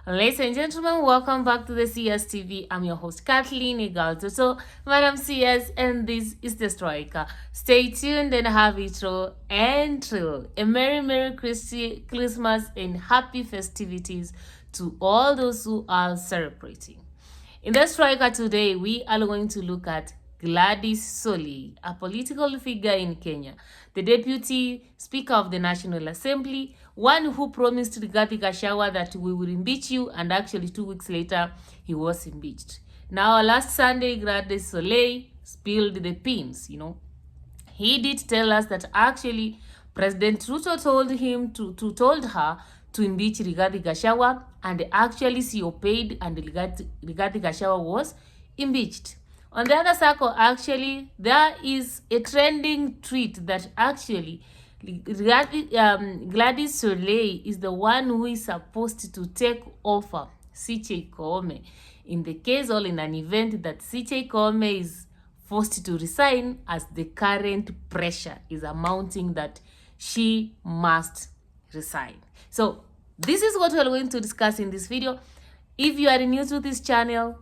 Ladies and gentlemen, welcome back to the CS TV. I'm your host, Kathleen Igalto. So, Madam CS, and this is the Striker. Stay tuned and have it raw and true. A Merry Christmas and happy festivities to all those who are celebrating. In the Striker today, we are going to look at Gladys Shollei, a political figure in Kenya, the Deputy Speaker of the National Assembly, one who promised Rigathi Gachagua that we will impeach you, and actually 2 weeks later, he was impeached. Now, last Sunday, Gladys Shollei spilled the beans, He did tell us that actually President Ruto told her to impeach Rigathi Gachagua, and actually she obeyed, and Rigathi Gachagua was impeached. On the other circle, actually, there is a trending tweet that actually Gladys Shollei is the one who is supposed to take over Shollei Koome in the case or in an event that Shollei Koome is forced to resign, as the current pressure is amounting that she must resign. So this is what we are going to discuss in this video. If you are new to this channel,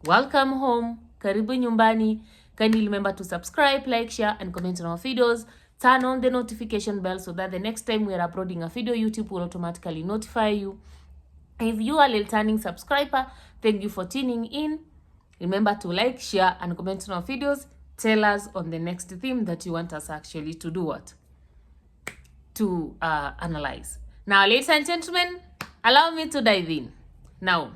welcome home. Karibu nyumbani. Kindly remember to subscribe, like, share, and comment on our videos. Turn on the notification bell so that the next time we are uploading a video, YouTube will automatically notify you. If you are a returning subscriber, thank you for tuning in. Remember to like, share, and comment on our videos. Tell us on the next theme that you want us actually to do what? To analyze. Now, ladies and gentlemen, allow me to dive in. Now,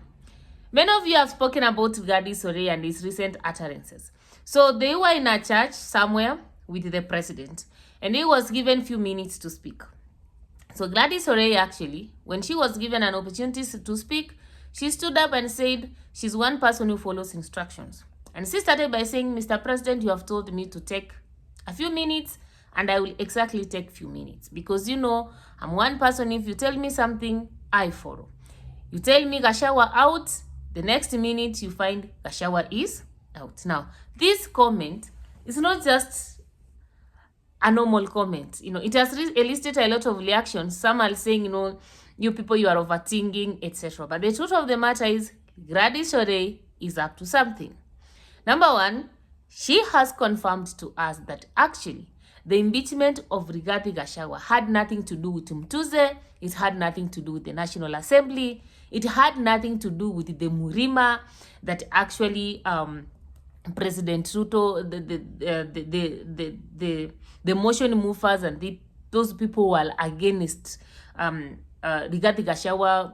many of you have spoken about Gladys Shollei and his recent utterances. So they were in a church somewhere with the president, and he was given few minutes to speak. So Gladys Shollei actually, when she was given an opportunity to speak, she stood up and said she's one person who follows instructions. And she started by saying, Mr. President, you have told me to take a few minutes, and I will exactly take few minutes. Because I'm one person, if you tell me something, I follow. You tell me Gachagua out, the next minute you find Gachagua is out. Now, this comment is not just a normal comment. It has elicited a lot of reactions. Some are saying, you people, you are overthinking, etc. But the truth of the matter is, Gladys Shollei is up to something. Number one, she has confirmed to us that actually the impeachment of Rigathi Gachagua had nothing to do with Mtuze. It had nothing to do with the National Assembly. It had nothing to do with the Murima that actually President Ruto, the motion movers and those people who are against Rigathi Gachagua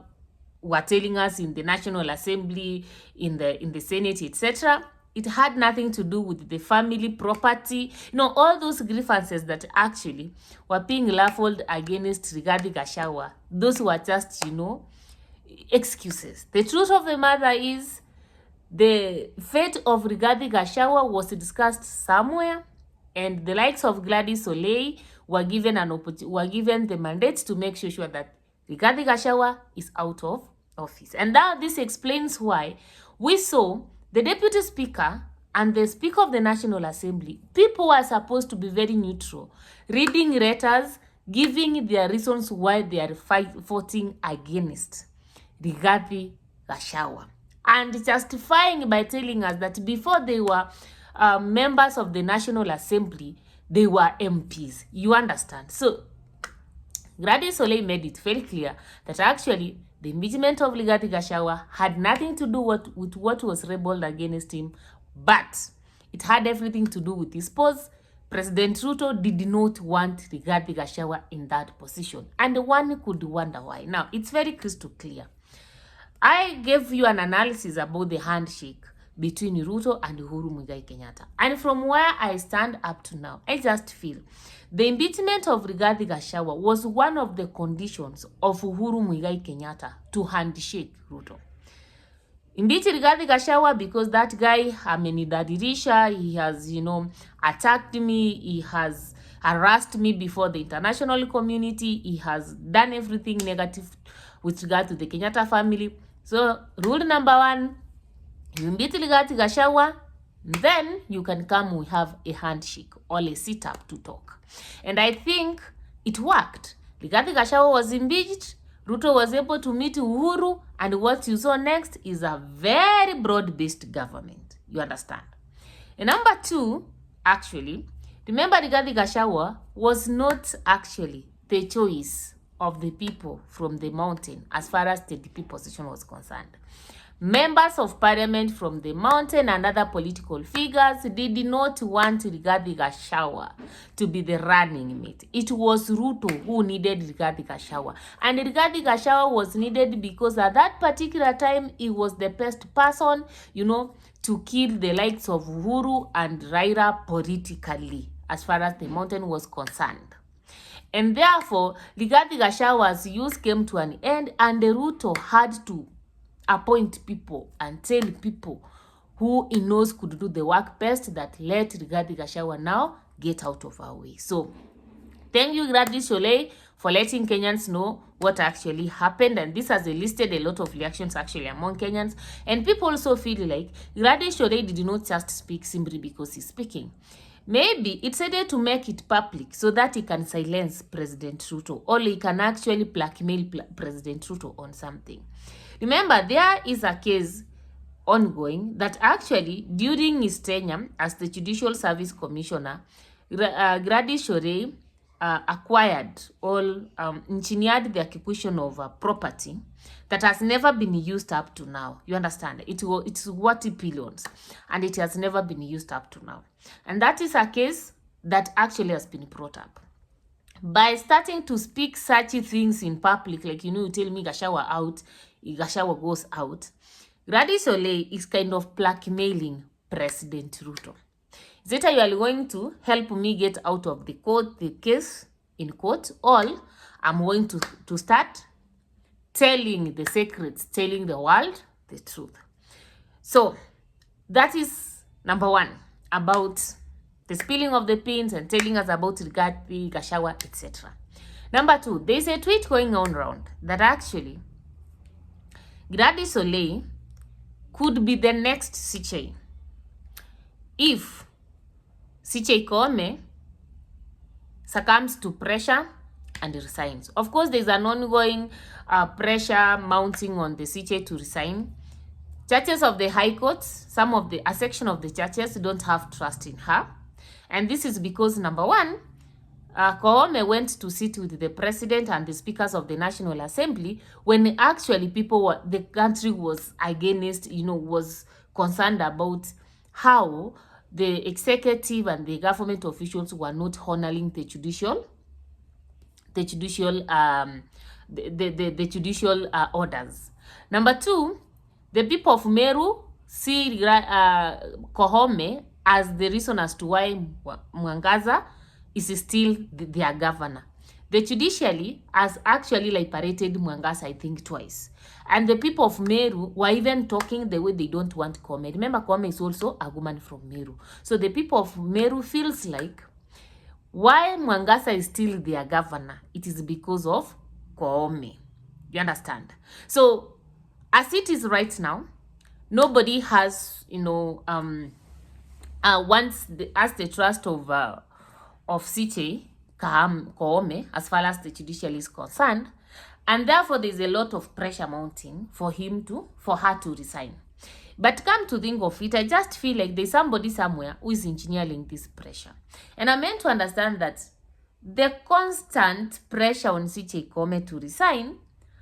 were telling us in the National Assembly, in the Senate, etc. It had nothing to do with the family property. All those grievances that actually were being leveled against Rigathi Gachagua, those were just, excuses. The truth of the matter is, the fate of Rigathi Gachagua was discussed somewhere, and the likes of Gladys Shollei were given the mandate to make sure that Rigathi Gachagua is out of office. And now this explains why we saw the Deputy Speaker and the Speaker of the National Assembly, people are supposed to be very neutral, reading letters, giving their reasons why they are fighting against Rigathi Gachagua, and justifying by telling us that before they were members of the National Assembly, they were MPs. You understand? So Gladys Shollei made it very clear that actually the impeachment of Rigathi Gachagua had nothing to do with what was rebelled against him, but it had everything to do with his pose. President Ruto did not want Rigathi Gachagua in that position, and one could wonder why. Now, it's very crystal clear. I gave you an analysis about the handshake between Ruto and Uhuru Muigai Kenyatta. And from where I stand up to now, I just feel the impeachment of Rigathi Gachagua was one of the conditions of Uhuru Muigai Kenyatta to handshake Ruto. Impeach Rigathi Gachagua because that guy amenidhalilisha, he has, attacked me, he has harassed me before the international community, he has done everything negative with regard to the Kenyatta family. So, rule number one, you impeach Rigathi Gachagua, then you can come, we have a handshake or a sit-up to talk. And I think it worked. Rigathi Gachagua was impeached. Ruto was able to meet Uhuru, and what you saw next is a very broad-based government. You understand? And number two, actually, remember Rigathi Gachagua was not actually the choice of the people from the mountain as far as the DP position was concerned. Members of parliament from the mountain and other political figures did not want Rigathi Gachagua to be the running mate. It was Ruto who needed Rigathi Gachagua. And Rigathi Gachagua was needed because at that particular time, he was the best person, to kill the likes of Uhuru and Raila politically, as far as the mountain was concerned. And therefore, Rigathi Gachagua's use came to an end, and Ruto had to appoint people and tell people who he knows could do the work best that let Rigathi Gachagua now get out of our way. So, thank you, Rigathi Shollei, for letting Kenyans know what actually happened. And this has elicited a lot of reactions actually among Kenyans. And people also feel like Rigathi Shollei did not just speak simply because he's speaking. Maybe it's either to make it public so that he can silence President Ruto, or he can actually blackmail President Ruto on something. Remember, there is a case ongoing that actually, during his tenure as the Judicial Service Commissioner, Rigathi Shollei acquired engineered the acquisition of property that has never been used up to now. You understand? It's worth billions, and it has never been used up to now. And that is a case that actually has been brought up. By starting to speak such things in public, like, you tell me Gachagua out, Gachagua goes out, Rigathi Shollei is kind of blackmailing President Ruto. Is it you are going to help me get out of the case in court, or I'm going to start telling the secrets, telling the world the truth. So that is number one, about the spilling of the pins and telling us about Rigathi Gachagua, etc. Number two, there's a tweet going on around that actually Rigathi Shollei could be the next CJ if CJ Koome succumbs to pressure and resigns. Of course, there's an ongoing pressure mounting on the CJ to resign. Judges of the High Court, a section of the judges don't have trust in her. And this is because, number one, Koome went to sit with the president and the speakers of the National Assembly when actually the country was against, was concerned about how the executive and the government officials were not honoring the judicial orders. Number two, the people of Meru see Koome as the reason as to why Mwangaza is still their governor. The judiciary has actually liberated Mwangaza, I think, twice. And the people of Meru were even talking the way they don't want Koome. Remember, Koome is also a woman from Meru. So the people of Meru feels like why Mwangaza is still their governor, it is because of Koome. You understand? So as it is right now, nobody has, has the trust of CJ Koome as far as the judiciary is concerned, and therefore there's a lot of pressure mounting for her to resign. But come to think of it, I just feel like there's somebody somewhere who is engineering this pressure. And I'm meant to understand that the constant pressure on CJ Koome to resign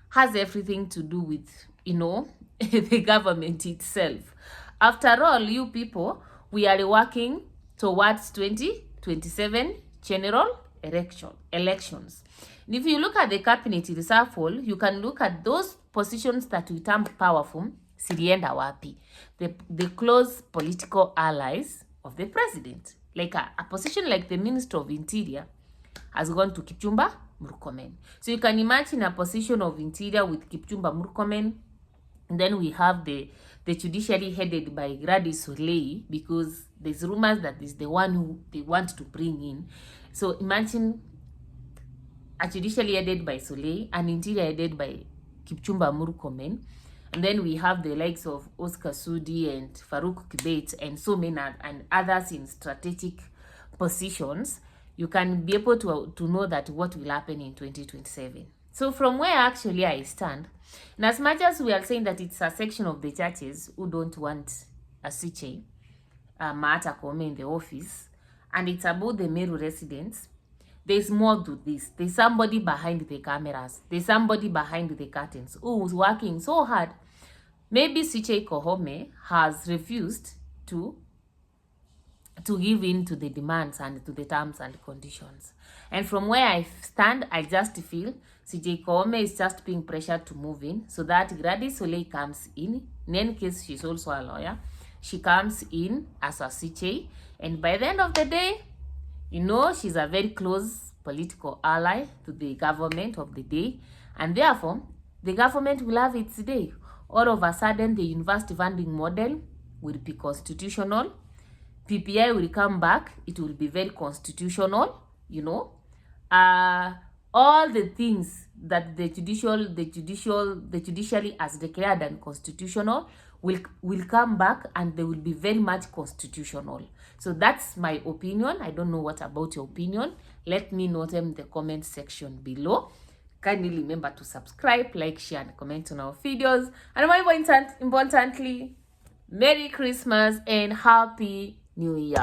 has everything to do with, the government itself. After all, you people, we are working towards 2027 general elections. And if you look at the cabinet reshuffle, you can look at those positions that we term powerful, silienda wapi, the close political allies of the president. Like a position like the Minister of Interior has gone to Kipchumba Murkomen. So you can imagine a position of Interior with Kipchumba Murkomen. And then we have the judiciary headed by Rigathi Shollei, because there's rumors that is the one who they want to bring in. So imagine a judiciary headed by Shollei, an Interior headed by Kipchumba Murkomen. And then we have the likes of Oscar Sudi and Farouk Kibet and so many and others in strategic positions. You can be able to know that what will happen in 2027. So from where actually I stand, and as much as we are saying that it's a section of the churches who don't want a CJ, Martha Koome in the office, and it's about the Meru residents, there's more to this. There's somebody behind the cameras. There's somebody behind the curtains who's working so hard. Maybe CJ Koome has refused to give in to the demands and to the terms and conditions. And from where I stand, I just feel CJ Koome is just being pressured to move in so that Rigathi Shollei comes in. In any case, she's also a lawyer. She comes in as a CJ. And by the end of the day, you know, she's a very close political ally to the government of the day. And therefore, the government will have its day. All of a sudden, the university funding model will be constitutional. PPI will come back. It will be very constitutional, you know. All the things that the judiciary has declared unconstitutional will come back, and they will be very much constitutional. So that's my opinion. I don't know what about your opinion. Let me know them in the comment section below. Kindly remember to subscribe, like, share, and comment on our videos. And more importantly, Merry Christmas and Happy New Year.